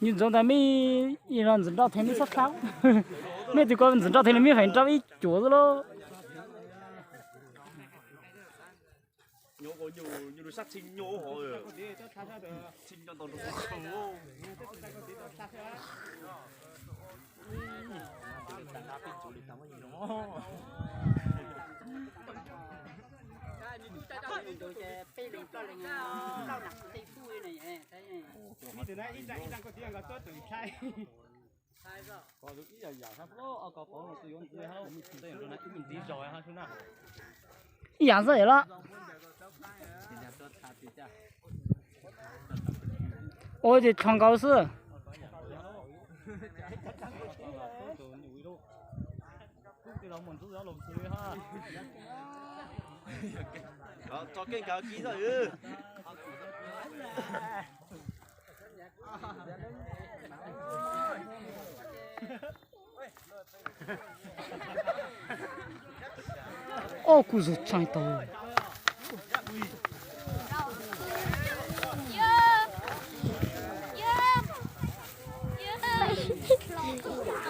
nhìn trong tay mi 이런 진짜 재밌어 sao mấy tụi con 진짜 thấy là mi phải trao ít chúa rồi lo nhổ có nhiều sắc sinh nhổ họ rồi sinh cho tao nó không dạng gì đó ôi thì唱高是 cho cái cá kỹ rồi 어 구수 창이다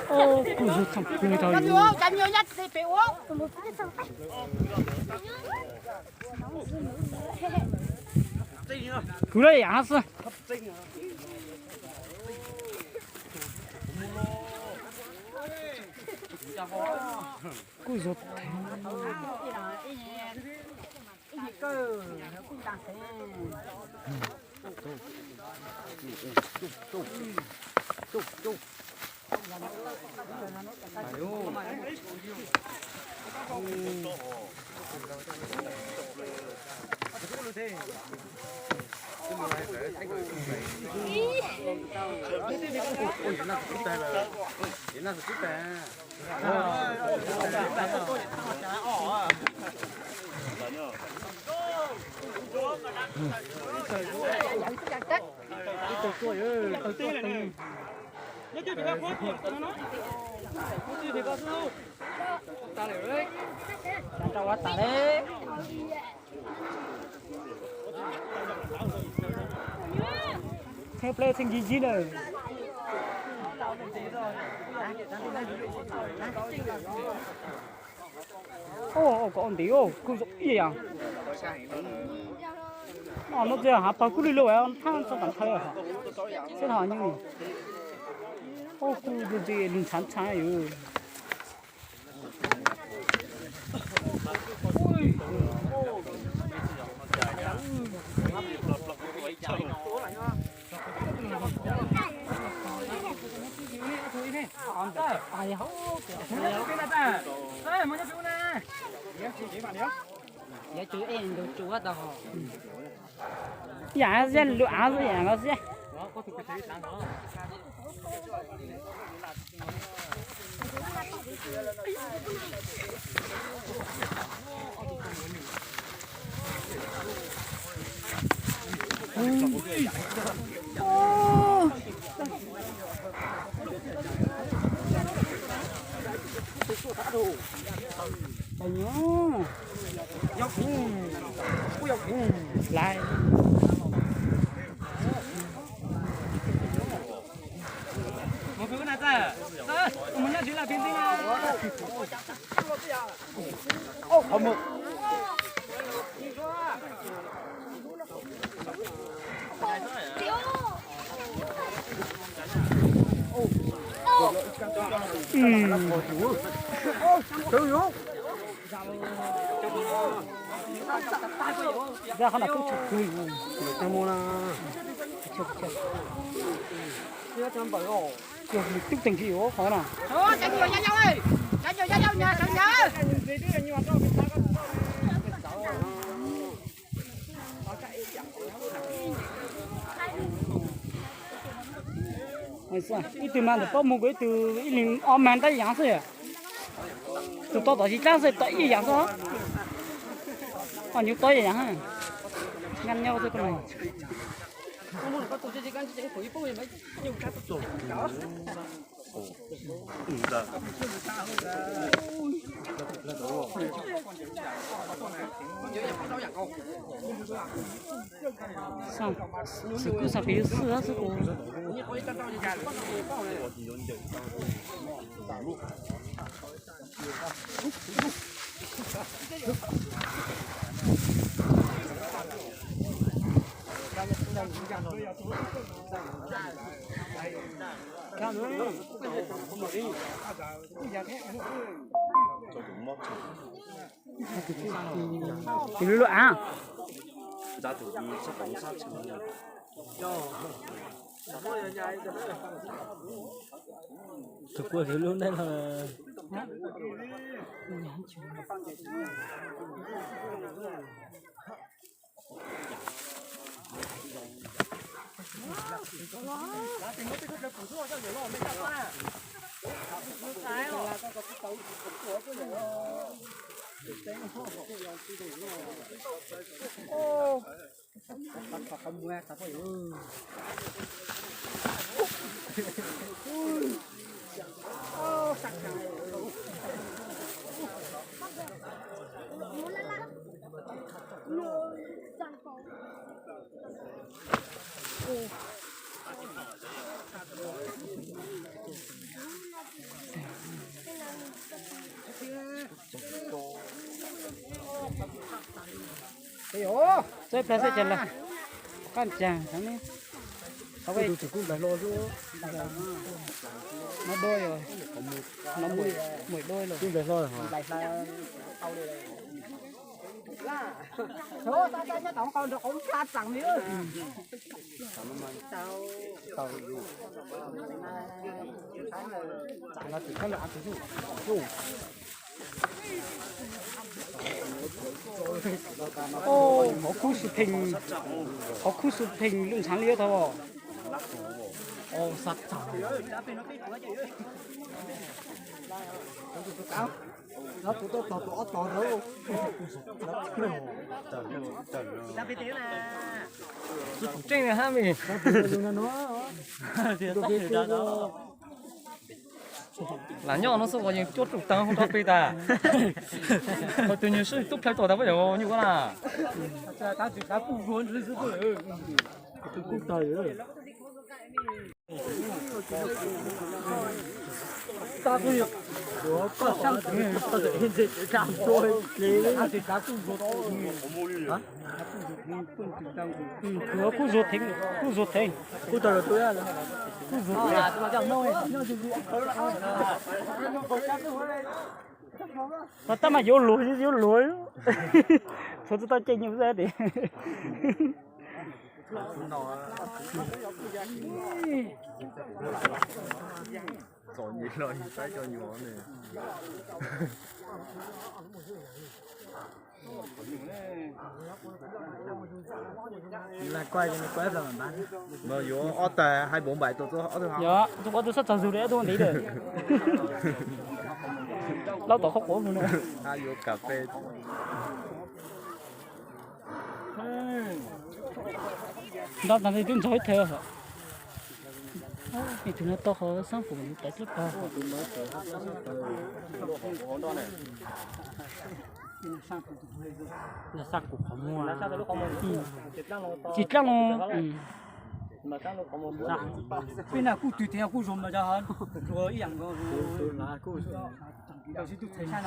어 구수 창 구이다 Chăm vô nhất thì phải uống. 그래 양았어 구수 theo play thành gì nữa ồ có ổn điều cứ gì à nó giờ hả bao cúi lưỡi à thằng sao tạm thay à sẽ hỏi như ô cúi gì liền chán chán rồi ai hấu dạ chú em được chú hết đâu dạ dân lụa rồi dạ nó sẽ đây nhá dọc lại một cái này ta mình nhớ chỉ là pin à ô không một ra khá là cứ chụp cười cho mua là chụp chụp bảo rồi chụp tích tình gì đó khó nào Chạy nhiều nhanh nhau ơi. Chạy nhiều nhanh nhau nha, đừng nhớ. Ôi sao ít từ mà được có một cái từ ít liền ôm mang tới dạng gì à từ to to chỉ trang gì tới gì dạng đó còn nhiều tới dạng ha ngăn nhau thôi con này 我们把tổ chức cái cái quỹ bố mấy nhiều cái tổ chức đó. Sao? Sự cứ sao phía xưa sự cô. Thì lựa à? Giá chủ đi sắp bóng sát chứ. thực của thứ luôn đây là Tôi phải sẽ chân là con chàng thằng này. Sao vậy? tôi cũng phải lo chứ Nó đôi rồi. Nó mười đôi rồi. cũng phải lo hả Số ta nó tổng con được cũng ta chẳng nữa. nó chỉ có là ăn thứ Ô, có khu sụp hình luôn sáng liêu thôi. ô sắt chả nó tụi tôi to đâu trên này ha mình là nhỏ nó số những chốt trục tăng không cho ta mà tự nhiên sự tốt thay tổ đã bây giờ như thế nào ta chỉ ta cũng muốn thứ thôi tôi cũng tới rồi ta cũng được có sang tiền có thể hiện diện làm rồi ta chỉ ta cũng vô hả Cửa khu ruột thính, khu ruột thính. cô tới tôi là Khu ruột thính. mà chẳng nói Mà ta mà vô lối. Thôi tao chạy nhiều ra để. Rồi nhìn lời trái cho nhiều món này. là quay cái này quay rồi mà bán Mà vô ở tè 247 tôi ở tôi học. Dạ, tôi sắp chọn dù để tôi lấy được. Lâu tổ khóc cổ luôn nữa. Ai vô cà phê. Đó là tôi nói theo hả? Thì chúng nó to hơn sang phủ những cái rất cao. Là sắc của họ mua. Là sắc của họ mua. Chỉ trăng nó. mà các nó có một bữa Bên nào cũng tùy theo cũng dùng mà ra hơn. Rồi ý rằng là cô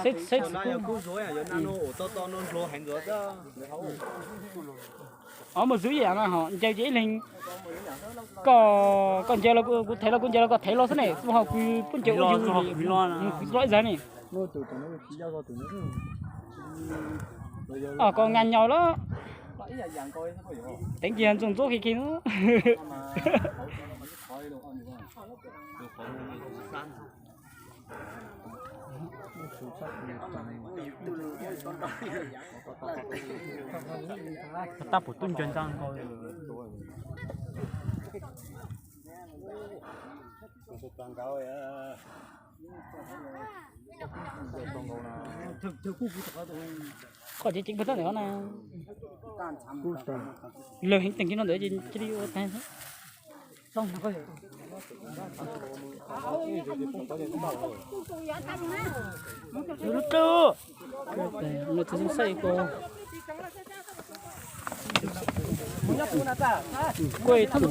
Xích Nó là cú rối à, giờ nano to nó lô hành rồi chứ. ở một dưới dạng họ chơi dễ linh còn chơi là cũng thấy là cũng chơi là có thấy lo thế này họ cứ cũng chơi lo giá này nó tụi nó chỉ giao cho tụi ở còn ngàn nhau đó nó ý là dạng coi nó có hiểu không tính tiền dùng tốt khi nó ta phải tuân chân trang thôi có chỉ bắt nữa nè lời hình tình nó để gì chỉ đi tay thôi xong nó có nó chưa nó chỉ xây cô quay thằng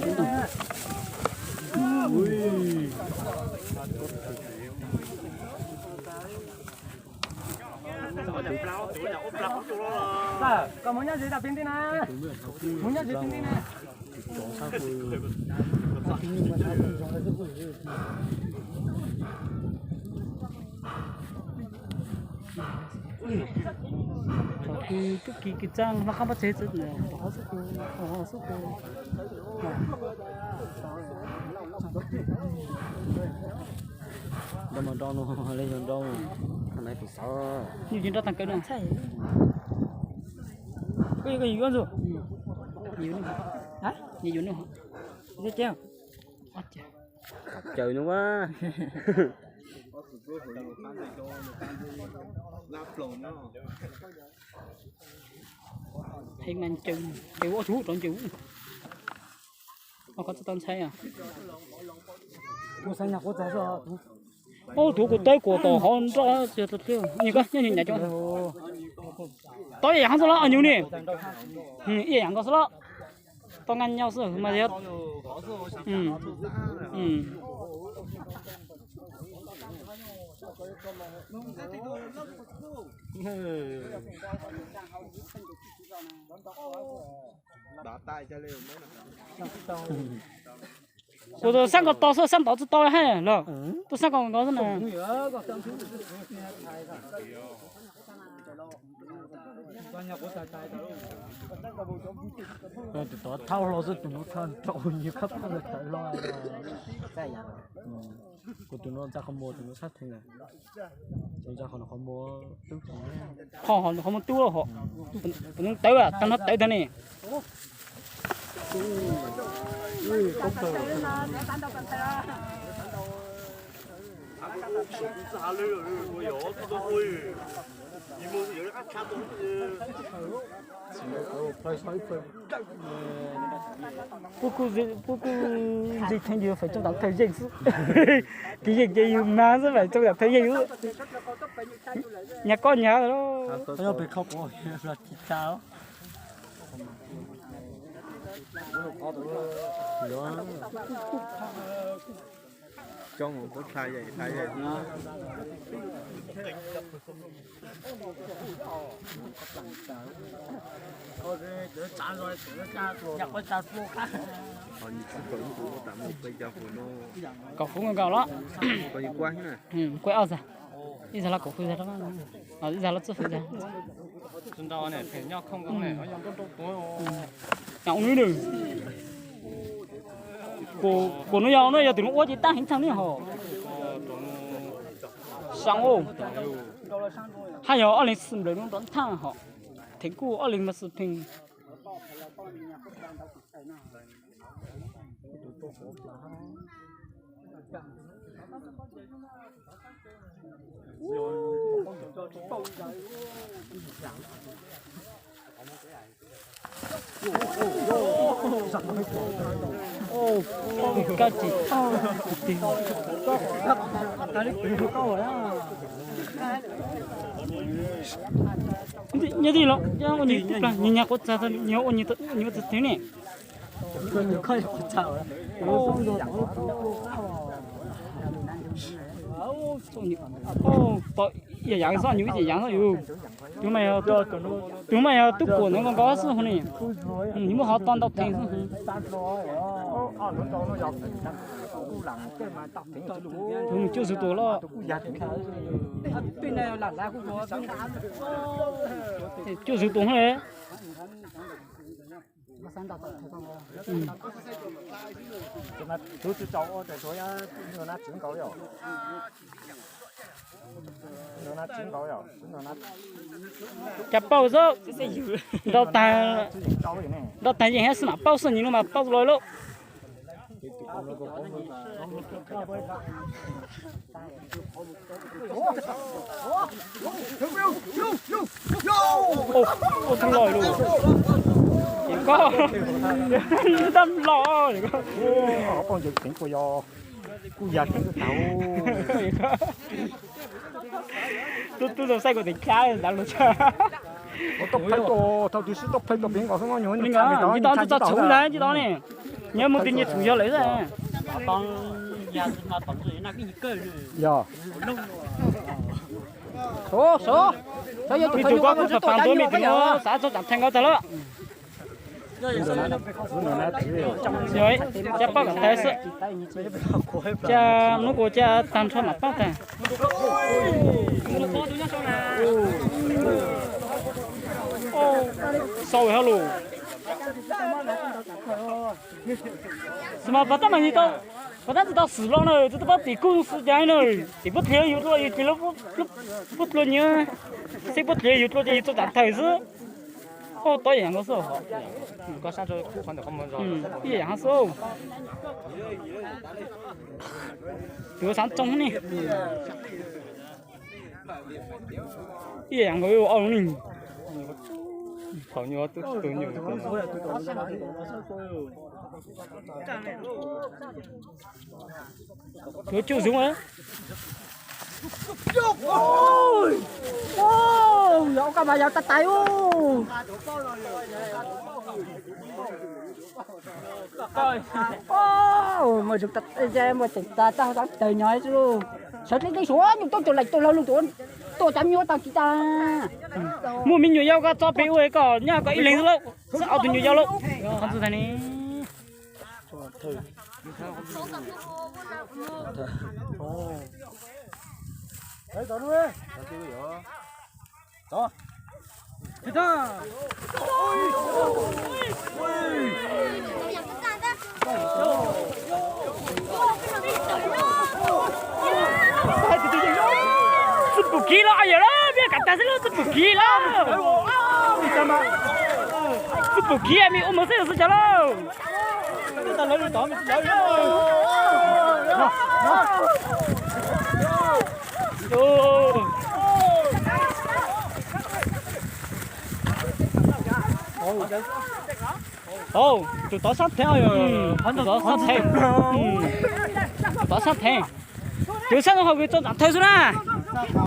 Dạ, còn muốn nhắc gì đặt pin đi nè. Muốn nhắc gì pin đi nè. cái trang nó không bắt chế được nữa, đó sức cô, đâu mà đâu nó lên đâu thằng này phải sợ như chúng ta tăng cái này, cái gì con rồi, nhiều nữa, hả? Nhiều nữa hả? Biết chưa? trời nữa quá hiện nay chừng quá chú trộn chú, có tên xe à? Cô sang nhà cô cháu rồi. Ô thủ của tới của tổ họ cho chưa được chưa? Như cái như nhà cho tới dạng số đó nhiều nè, dạng có số đó, to ngăn nhau sửa mà gì hết, Đá tay cho liều mới tôi sang có to sơ sang to chứ to hay là, tôi sang còn có thế nào? tụi nó thao lo rồi tụi nó than trội nhiều khắp nó được thở lo của tụi nó ra không mua tụi nó sát thế này tụi ra không mua tương họ không muốn tiêu họ, tụi nó tới à, tao nó tới thế này. Cô dịch thành nhiều phải trong đó thời gian cái gì mà sẽ phải trong đó thời gian nhà con nhà đó nó bị khóc rồi là sao cho một phút thay vậy còn những cái tưởng của tạm một bây giờ của nó cậu không còn đó có những quay nè quay ao ra đi ra là cậu ra đó đi ra là chưa phải ra Chúng ta này phải nhau không có này, nó nhau tốt tối. nhậu nữa đừng của nó nhau nó giờ từ nó chỉ tăng hình thằng này họ sang ô hay là ở lên sườn rồi nó đón thang họ thấy cô ở lên mà sườn thình cái gì như thế lo, như nhà có cha thân như thế này, coi có chào to dạng sao như gì dạng saoอยู่chúng mày túc của nó còn có sự không này, nhưng mà họ toàn đọc tiếng chúng chưa sự tổ lo, chưa sự tổ hết. chú cháu để tôi nó nát trứng cậu rồi nó nát trứng cậu rồi chả bao giờ đâu ta gì hết mà bao giờ nhưng mà bao rồi luôn ô thằng lòi luôn có đâm lò có con chụp tiếng của yo cú già tiếng của tao tôi làm sao có thể khai đã luôn chưa tóc phải to tao chỉ tóc phải to biến có không có nhốn mình có chỉ tao cho chủ đấy chỉ tao này nhớ một tin nhật chủ cho lấy ra dạ số số bây giờ mình chủ có cái phản đối mình thì nó xã cho giảm thành cao thật đó rồi cha bác thái sự cha nó của cha tam cho mặt bác này sâu hello mà bắt tao mà như tao bắt tao xử lo này tao bắt tỷ cung xử trái này tỷ bắt thiếu yếu thôi tỷ lúc bắt luôn nhá sẽ bắt thiếu yếu thôi thì tao giảm thời sự ô tôi养个时候có sao rồi cũng còn được không rồi一养手有啥种呢一养个有二零 khỏi nhiều tôi nhiều có chú xuống á ôi ôi dạo cả mà dạo ta tay ô ô mà chụp ta ra mà chụp ta tao tao từ nhỏ chứ sợ lấy số nhưng tôi lệch tôi lâu luôn tôi chăm nhớ tao kita mua mình nhiều dao cái cho béo ấy có nhà có ít lấy lâu sao tôi nhiều dao lâu không sự thế này đấy tao nuôi đó đi ta sụt bụi kia là gì đó biết cả ta sẽ lo sụt bụi kia là sụt bụi kia mình ôm một cái sụt chả lo ta lấy được tóm mình lấy ồ tụi tao sát theo rồi tụi tao sát theo tụi tao sát theo tụi sát nó học cái cho giảm theo xuống à